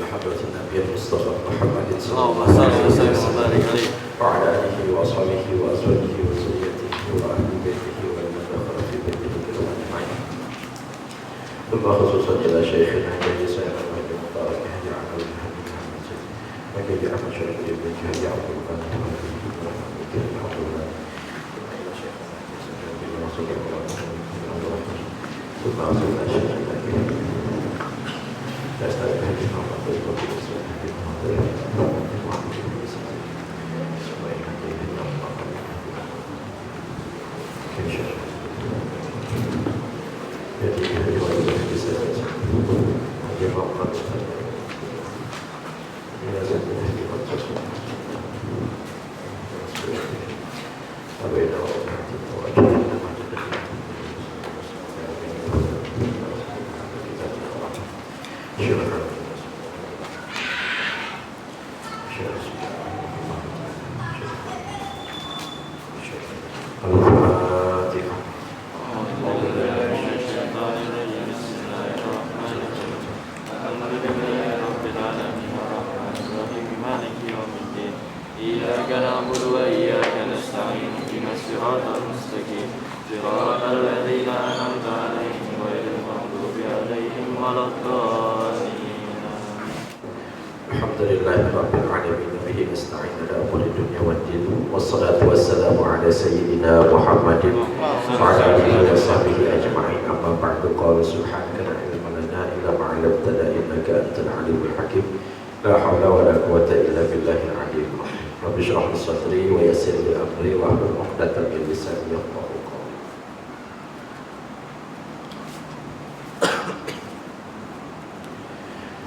حضرة النبي المصطفى محمد صلى اللهم الله صل عليه وسلم وسلم وبارك عليه وعلى آله وأصحابه وأزواجه وذريته وأهل بيته ومن دخل في بيته كلهم أجمعين. ثم خصوصا إلى شيخنا الذي سيرنا من مبارك هدي عنا والهدي محمد وكيف أحمد شرف ابن جهدي عبد القادر وكيف عبد الله إلى شيخنا ثم أصلنا شيخنا لا أستطيع هذه المعرفة بالنسبة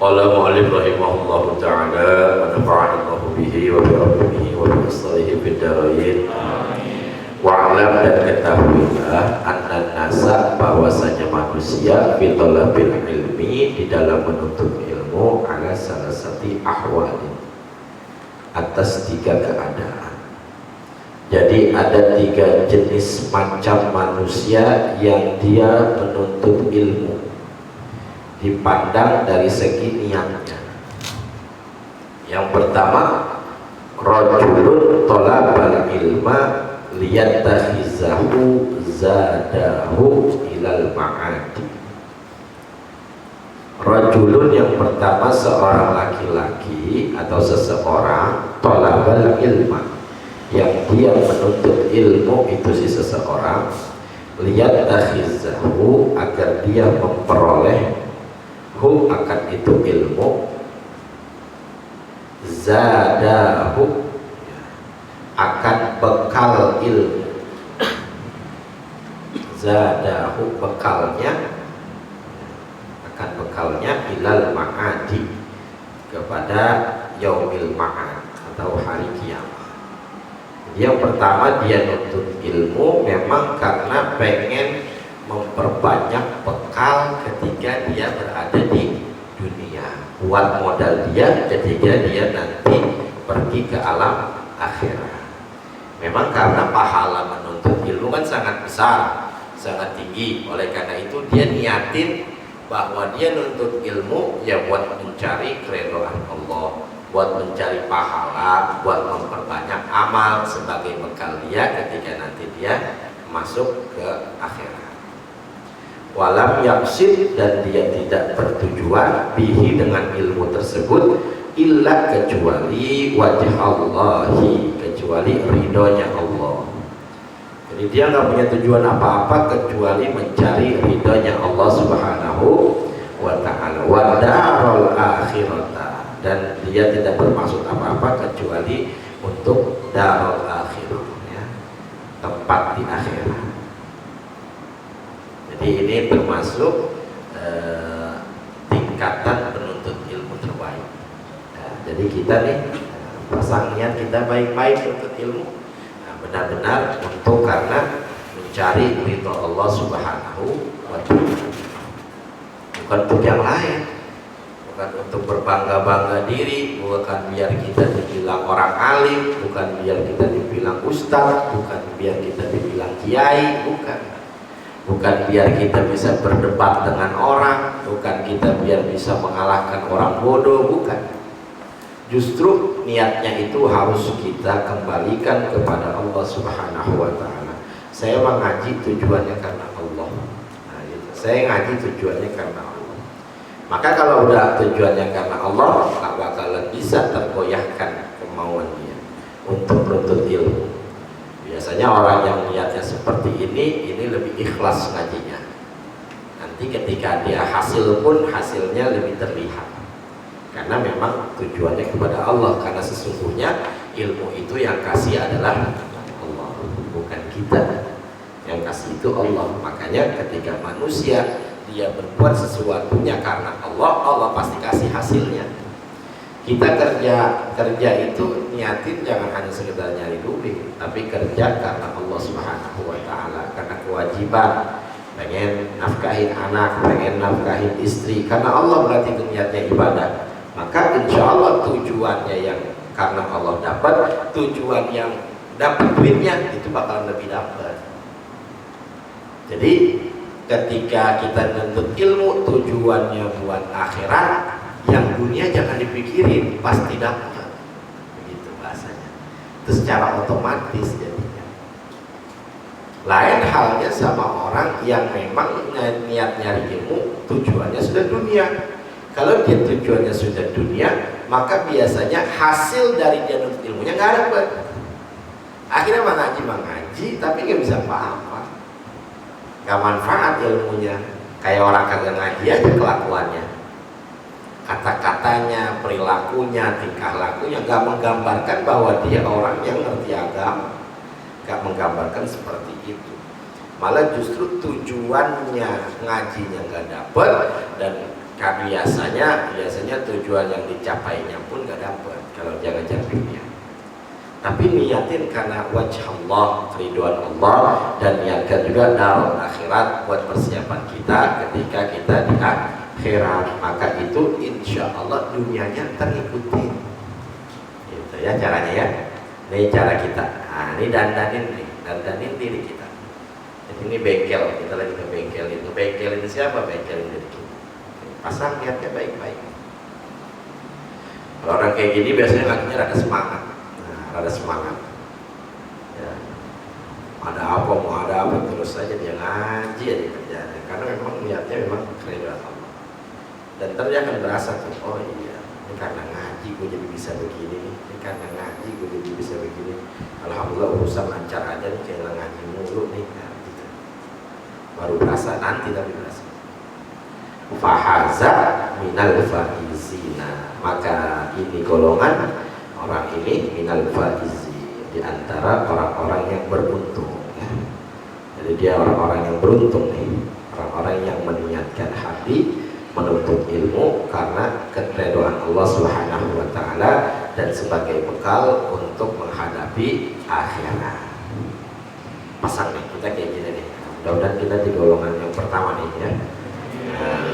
Qala mu'allif rahimahullahu ta'ala wa nafa'ana Allahu bihi wa bi ulumuhi wa bi asrarihi fid dharain. Wa'lam dan ketahuilah anna nasa bahwasanya manusia fi talabil ilmi di dalam menuntut ilmu ala salasati ahwali atas 3 keadaan. Jadi ada 3 jenis macam manusia yang dia menuntut ilmu dipandang dari segi niatnya. Yang pertama, rajulun talabal ilma liyatakhizahu zadahu ilal ma'adi. Rajulun yang pertama seorang laki-laki atau seseorang talabal ilma yang dia menuntut ilmu itu si seseorang liyatakhizahu agar dia memperoleh akan itu ilmu zadahu akan bekal ilmu zadahu bekalnya akan bekalnya ilal ma'adi kepada yaumil ma'ad atau hari kiamat. Yang pertama dia nuntut ilmu memang karena pengen memperbanyak bekal ketika dia berada di dunia, buat modal dia ketika dia nanti pergi ke alam akhirat. Memang karena pahala menuntut ilmu kan sangat besar, sangat tinggi. Oleh karena itu dia niatin bahwa dia nuntut ilmu ya buat mencari keridhaan Allah, buat mencari pahala, buat memperbanyak amal sebagai bekal dia ketika nanti dia masuk ke akhirat. Walam yaksid dan dia tidak bertujuan bihi dengan ilmu tersebut illa kecuali wajah Allahi, kecuali ridhonya Allah. Jadi dia nggak punya tujuan apa-apa kecuali mencari ridhonya Allah Subhanahu wa ta'ala wa darul akhirata, dan dia tidak bermaksud apa-apa kecuali untuk darul akhirah ya, tempat di akhirat. Jadi ini termasuk tingkatan penuntut ilmu terbaik. Jadi kita nih pasang niat kita baik-baik untuk ilmu, benar-benar untuk karena mencari ridho Allah Subhanahu wa ta'ala, bukan untuk yang lain, bukan untuk berbangga-bangga diri, bukan biar kita dibilang orang alim, bukan biar kita dibilang ustaz, bukan biar kita dibilang kiai, bukan. bukan biar kita bisa berdebat dengan orang, bukan kita biar bisa mengalahkan orang bodoh, bukan. Justru niatnya itu harus kita kembalikan kepada Allah Subhanahu wa Ta'ala. Saya mengaji tujuannya karena Allah. Nah, gitu. Saya ngaji tujuannya karena Allah. Maka kalau udah tujuannya karena Allah, tak bakalan bisa tergoyahkan kemauan dia untuk menuntut ilmu. Biasanya orang yang niatnya seperti ini lebih ikhlas ngajinya. Nanti ketika dia hasil pun hasilnya lebih terlihat. Karena memang tujuannya kepada Allah. Karena sesungguhnya ilmu itu yang kasih adalah Allah, bukan kita. Yang kasih itu Allah. Makanya ketika manusia dia berbuat sesuatunya karena Allah, Allah pasti kasih hasilnya. Kita kerja itu niatin jangan hanya sekedar nyari duit, tapi kerja karena Allah Subhanahu wa Ta'ala, karena kewajiban, pengen nafkahin anak, pengen nafkahin istri, karena Allah, berarti itu niatnya ibadah. Maka insya Allah tujuannya yang karena Allah dapat, tujuan yang dapat duitnya itu bakalan lebih dapat. Jadi ketika kita menuntut ilmu tujuannya buat akhirat, yang dunia jangan dipikirin, pasti dapat. Begitu bahasanya. Itu secara otomatis jadinya. Lain halnya sama orang yang memang niat nyari ilmu tujuannya sudah dunia. Kalau dia tujuannya sudah dunia, maka biasanya hasil dari dia nuntut ilmunya nggak dapat. Akhirnya mengaji, tapi nggak bisa apa-apa, nggak manfaat ilmunya. Kayak orang kagak ngaji aja kelakuannya, kata-katanya, perilakunya, tingkah lakunya nggak menggambarkan bahwa dia orang yang ngerti agama, nggak menggambarkan seperti itu. Malah justru tujuannya ngajinya nggak dapat, dan biasanya tujuan yang dicapainya pun gak dapat kalau dia ngejar dunia. Tapi niatin karena wajah Allah, ridwan Allah, dan niatkan juga darul akhirat buat persiapan kita ketika kita di akhirat. Maka itu insya Allah dunianya terikuti. Gitu ya caranya ya. Ini cara kita. Nah, ini dandanin diri kita. Jadi ini bengkel, kita lagi ke bengkel itu. Bengkelin siapa? Bengkelin diri kita. Pasang niatnya baik-baik. Kalau orang kayak gini biasanya ngajinya rada semangat. Rada semangat ya. Ada apa terus saja dia ngaji aja kerjanya. Karena memang niatnya memang keridhaan Allah. Dan ntar dia akan berasa tuh, oh iya, ini karena ngaji gue jadi bisa begini. Ini karena ngaji gue jadi bisa begini. Alhamdulillah urusan lancar aja nih, kayak ngaji mulu nih nah, gitu. Baru berasa nanti, tapi berasa fahaza minal faizina, maka ini golongan orang ini minal faizi, di antara orang-orang yang beruntung ya. Jadi dia orang-orang yang beruntung nih, orang-orang yang meniatkan hati menuntut ilmu karena keridhaan Allah Subhanahu wa Ta'ala dan sebagai bekal untuk menghadapi akhirat. Pasang nih kita kayak gini nih, mudah-mudahan kita di golongan yang pertama nih ya.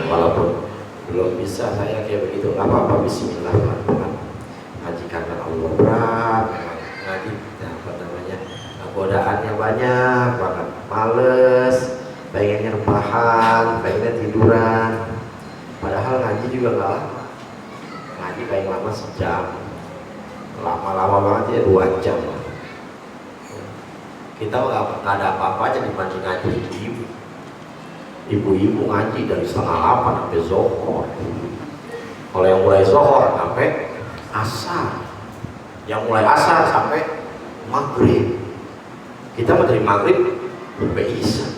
Walaupun belum bisa saya kayak begitu, nggak apa-apa, bismillah pelan-pelan. Ngaji karena Allah berat, ngaji apa namanya, godaannya banyak banget, males, pengennya rebahan, pengennya tiduran. Padahal ngaji juga nggak lama, ngaji paling lama sejam, lama-lama banget ya 2 jam. Kita nggak ada apa-apa aja dibanding ngaji ibu-ibu ngaji dari 7:30 sampai zuhur. Kalau yang mulai zuhur sampai asar, yang mulai asar sampai maghrib. Kita mau dari maghrib sampai isya,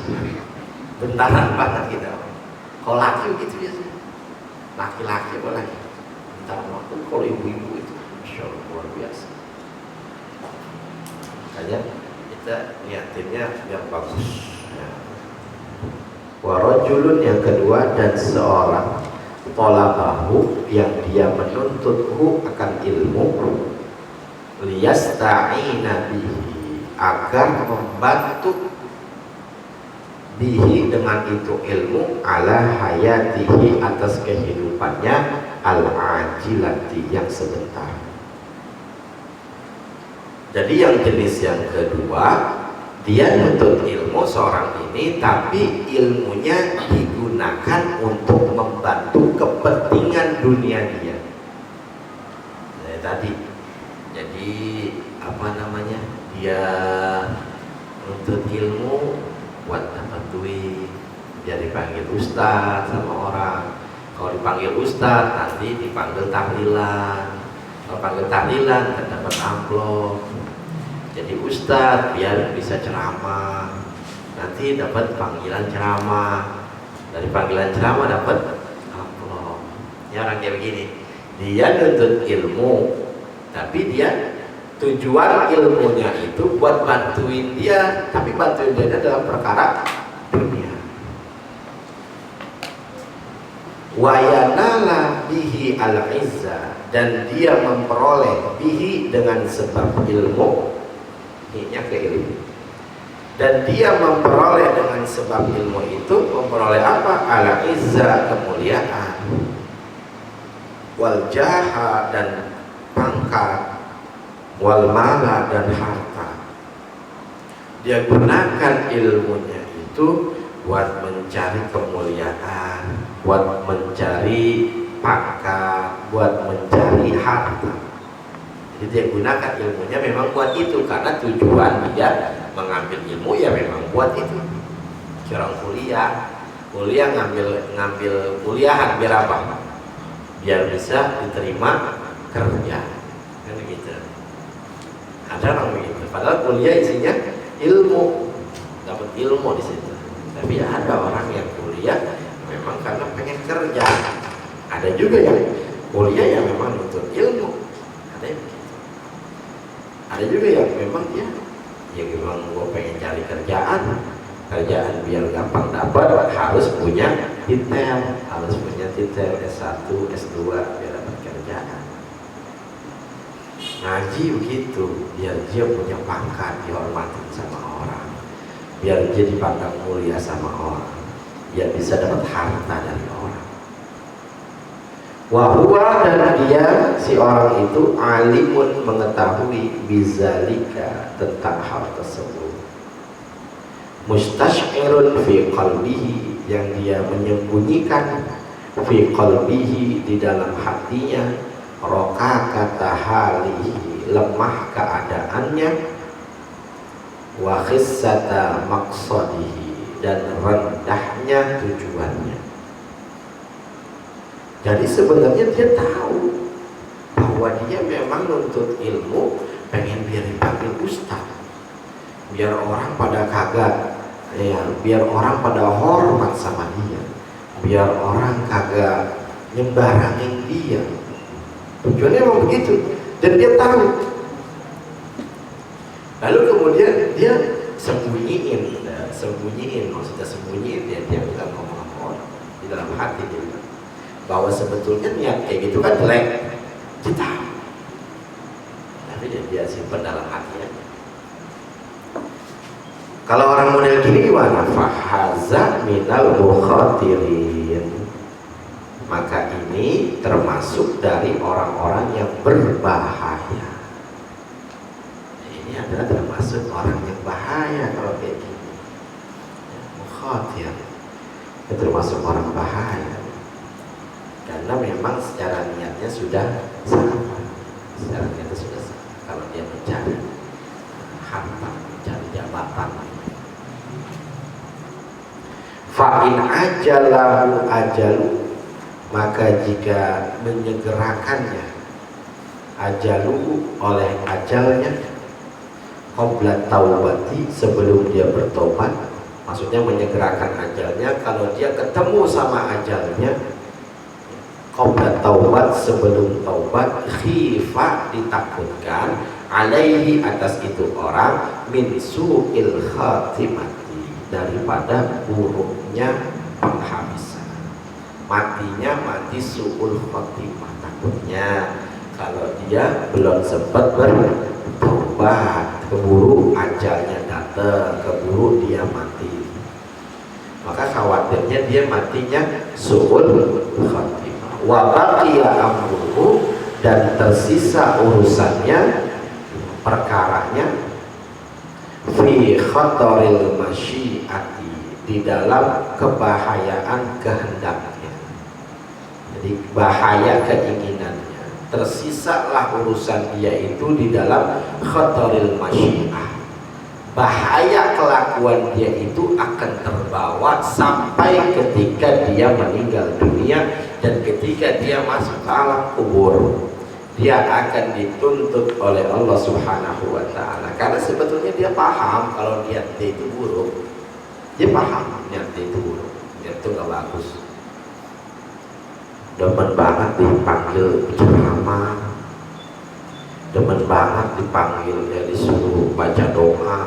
bentaran banget kita. Kalau laki gitu biasanya, laki-laki apa lagi bentaran waktu. Kalau ibu-ibu itu Masya Allah luar biasa. Makanya kita niatinnya yang bagus ya. Warajulun yang kedua, dan seorang tolabahu yang dia menuntuthu akan ilmu, liyasta'ina bihi, agar membantu bihi dengan itu ilmu, ala hayatihi, atas kehidupannya, al-ajilati, yang sebentar. Jadi yang jenis yang kedua Dia nuntut ilmu seorang ini, tapi ilmunya digunakan untuk membantu kepentingan dunia dia. Tadi, jadi apa namanya? Dia nuntut ilmu buat dapat duit. Dia dipanggil ustadz sama orang. Kalau dipanggil ustadz, nanti dipanggil tahlilan. Kalau panggil tahlilan, kan dapat amplop. Jadi ustadz biar bisa ceramah, nanti dapat panggilan ceramah. Dari panggilan ceramah dapat amplop. Ya orang kayak begini. Dia nuntut ilmu, tapi dia tujuan ilmunya itu buat bantuin dia, tapi bantuin dia dalam perkara dunia. Wayanala bihi al-izza, dan dia memperoleh bihi dengan sebab ilmu, ini ke ilmu, dan dia memperoleh dengan sebab ilmu itu memperoleh apa? Al-izza, kemuliaan, wal jaha, dan pangkat, wal mala, dan harta. Dia gunakan ilmunya itu buat mencari kemuliaan, buat mencari pangkat, buat mencari harta. Jadi dia gunakan ilmunya memang buat itu, karena tujuan dia mengambil ilmu ya memang buat itu. Orang kuliah ngambil kuliahan biar apa? Biar bisa diterima kerja, kan begitu. Ada orang begitu. Padahal kuliah isinya ilmu, dapat ilmu di situ. Tapi ada orang yang kuliah memang karena pengen kerja. Ada juga yang kuliah yang memang untuk ilmu. Ada yang begitu. Ada juga yang memang dia, ya memang gue pengen cari kerjaan biar gampang dapat, harus punya titel, S1, S2 biar dapat kerjaan. Ngaji begitu, biar dia punya pangkat, dihormatin sama orang, biar dia dipandang mulia sama orang, biar bisa dapat harta dari orang. Wahwa, dan dia si orang itu alimun, mengetahui bizalika, tentang hal tersebut. Mustash'irun fi qalbihi, yang dia menyembunyikan fi qalbihi, di dalam hatinya, raqaqata halihi, lemah keadaannya, wa khissata maqsadihi, dan rendahnya tujuannya. Jadi sebenarnya dia tahu bahwa dia memang nuntut ilmu pengen biar dipanggil ustaz, biar orang pada kagak, ya, biar orang pada hormat sama dia, biar orang kagak nyembarangin dia. Tujuannya memang begitu, dan dia tahu. Lalu kemudian dia sembunyiin, maksudnya sembunyiin, dia bukan ngomong sama orang, di dalam hati dia bilang bahwa sebetulnya niat kayak gitu kan jelek, kita, tapi dia simpan dalam hatinya. Kalau orang model gini gimana? Fahaza minal mukhatirin, maka ini termasuk dari orang-orang yang berbahaya. Ini adalah termasuk orang yang bahaya kalau kayak gini. Mukhatir, itu termasuk orang bahaya. Karena memang secara niatnya sudah sama, kalau dia mencari harta, mencari jabatan. Fa'in ajalahu ajalu, maka jika menyegerakannya ajalu oleh ajalnya, qabla taubati, sebelum dia bertobat, maksudnya menyegerakan ajalnya, kalau dia ketemu sama ajalnya qabla taubat, sebelum taubat, khifa, ditakutkan, alaihi, atas itu orang, min su'il khatimati, daripada buruknya penghabisan. Matinya mati su'ul khatimah, takutnya kalau dia belum sempat bertaubat, keburu ajalnya datang, keburu dia mati, maka khawatirnya dia matinya su'ul khatimah. Wa baqiya amruhu, dan tersisa urusannya, perkaranya, fi khataril masyiati, di dalam kebahayaan kehendaknya. Jadi bahaya keinginannya, tersisalah urusan dia itu di dalam khataril masyiah. Bahaya kelakuan dia itu akan terbawa sampai ketika dia meninggal dunia, dan ketika dia masuk ke alam kubur dia akan dituntut oleh Allah Subhanahu wa ta'ala. Karena sebetulnya dia paham kalau niat dia itu buruk. Dia paham niat dia itu buruk, niat itu gak bagus. Demen banget dipanggil ceramah, demen banget dipanggil, dia disuruh baca doa,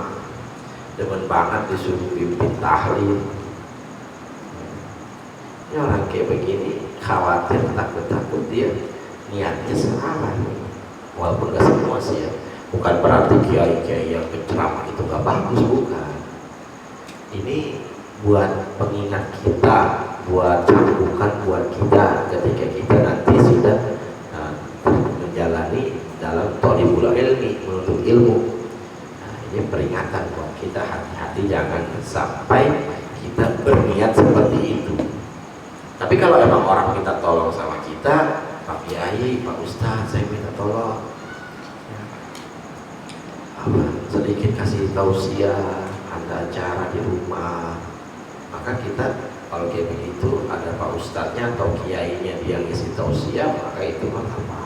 demen banget disuruh pimpin tahlil. Ini orang kayak begini khawatir, takut dia niatnya salah. Walaupun gak semua sih ya, bukan berarti kiai-kiai yang berceramah itu gak bagus, bukan. Ini buat pengingat kita, buat cambukan buat kita ketika kita nanti sudah menjalani dalam thalibul ilmi, menuntut ilmu. Ini peringatan buat kita, hati-hati jangan sampai kita berniat seperti itu. Tapi kalau emang orang minta tolong sama kita, Pak Kiai, Pak Ustadz, saya minta tolong sedikit kasih tausiah, ada acara di rumah, maka kita kalau kayak begitu ada Pak Ustadznya atau kiainya dia ngisi tausiah, maka itu mah apa?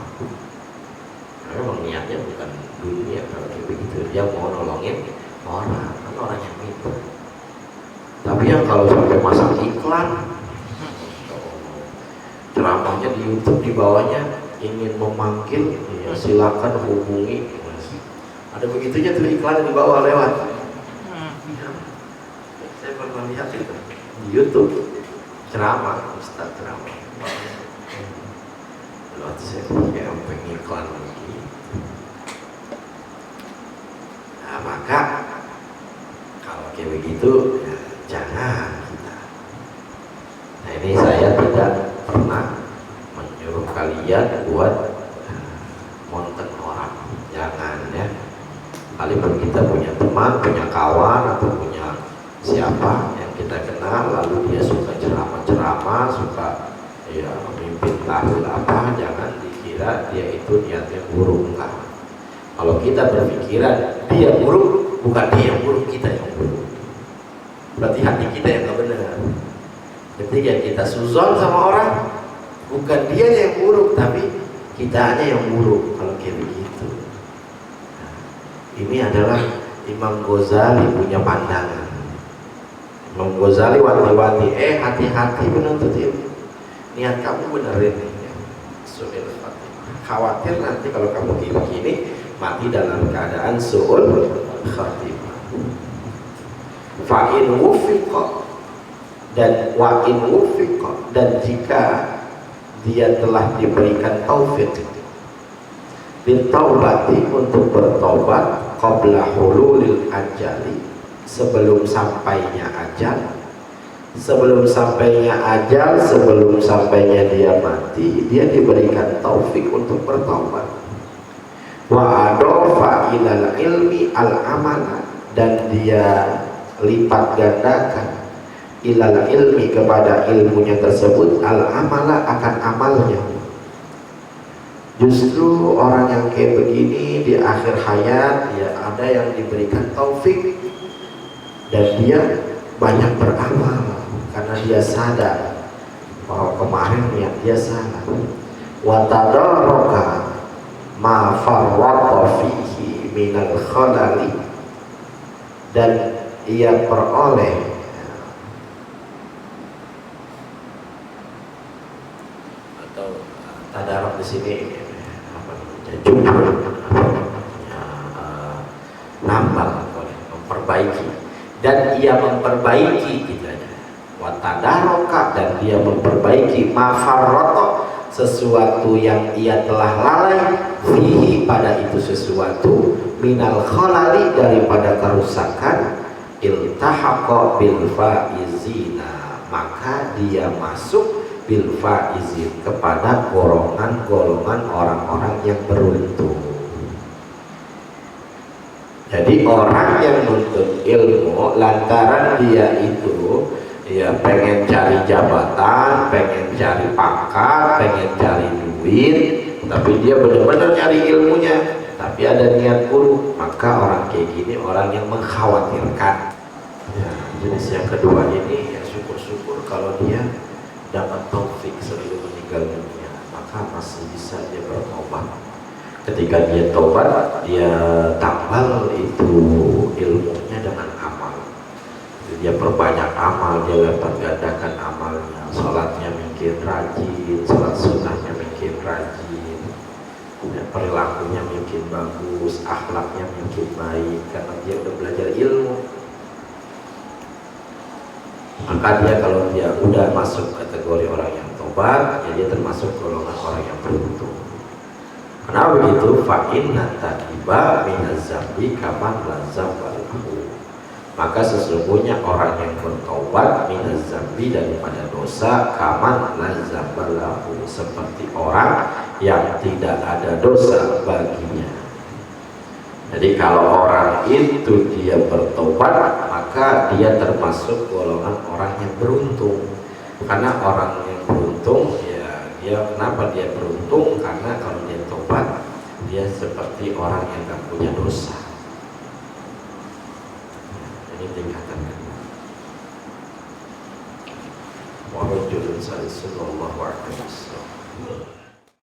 Karena memang niatnya bukan dunia. Kalau kayak begitu dia mau nolongin orang, kan orang yang minta. Tapi yang kalau sampai masang iklan, ceramahnya di YouTube di bawahnya ingin memanggil, ya silakan hubungi. Ada begitunya tuh iklan di bawah lewat. Saya pernah lihat itu di YouTube, ceramah, Ustaz ceramah. Lalu saya kayak pengen iklan lagi. Nah, maka kalau kayak begitu ya, jangan kita. Nah, ini saya tidak pernah menyuruh kalian buat monten orang, jangan ya. Kali kita punya teman, punya kawan, atau punya siapa yang kita kenal, lalu dia suka ceramah-ceramah, suka ya memimpin tahlil apa, jangan dikira dia itu niatnya buruk. Enggak. Kalau kita berpikiran dia buruk, bukan dia yang buruk, kita yang buruk. Berarti hati kita yang gak benar. Ketika kita suzon sama orang, bukan dia yang buruk, tapi kitanya yang buruk. Kalau kayak begitu. Ini adalah Imam Ghazali punya pandangan. Imam Ghazali wanti-wanti, hati-hati menuntut ilmu. Niat kamu benerin ya. Su'il khatimah. Khawatir nanti kalau kamu kayak begini mati dalam keadaan su'ul khatimah. Fa'in wufiqa, dan wa'in wufiqa, dan jika dia telah diberikan taufik bitaubati, untuk bertobat, qabla hululil ajali, sebelum sampainya ajal, sebelum sampainya dia mati, dia diberikan taufik untuk bertobat. Wa adofa ilal ilmi al amala, dan dia lipat gandakan ilal ilmi, kepada ilmunya tersebut, al amala, akan amalnya. Justru orang yang kayak begini di akhir hayat, ya ada yang diberikan taufik dan dia banyak beramal karena dia sadar bahwa kemarin niat dia salah. Wa tadarraka ma farwata fihi minal khalali, dan ia peroleh atau tadarruk di sini jujur, nambah, memperbaiki, dan ia memperbaiki gitu aja. Watadaroka, dan dia memperbaiki mafarroto, sesuatu yang ia telah lalai, fihi, pada itu sesuatu, minal khalali, daripada kerusakan, iltahaqa bil faizina, maka dia masuk bil faizin, kepada golongan-golongan orang-orang yang beruntung. Jadi orang yang menuntut ilmu lantaran dia itu ya pengen cari jabatan, pengen cari pangkat, pengen cari duit, tapi dia benar-benar cari ilmunya, tapi ada niat buruk, maka orang kayak gini orang yang mengkhawatirkan. Ya, jenis yang kedua ini ya syukur-syukur kalau dia dapat taufik sebelum meninggal dunia, maka masih bisa dia bertobat. Ketika dia tobat, dia tambal itu ilmunya dengan amal. Dia perbanyak amal, dia lipat gandakan amalnya. Sholatnya makin rajin, sholat sunnahnya makin rajin, ya, perilakunya makin bagus, akhlaknya makin baik, karena dia udah belajar ilmu. Maka dia kalau dia udah masuk kategori orang yang tobat, ya dia termasuk golongan orang yang beruntung. Kenapa begitu? Fa'inna ta'iba minaz-zambi kaman lazzabalahu. Maka sesungguhnya orang yang bertobat minaz-zambi daripada dosa kaman lazzabalahu, seperti orang yang tidak ada dosa baginya. Jadi kalau orang itu dia bertobat, maka dia termasuk golongan orang yang beruntung. Karena orang yang beruntung ya, dia kenapa dia beruntung? Karena kalau dia tobat, dia seperti orang yang tak punya dosa. Ini tingkatan kedua. Wa rajulun sallallahu alaihi wasallam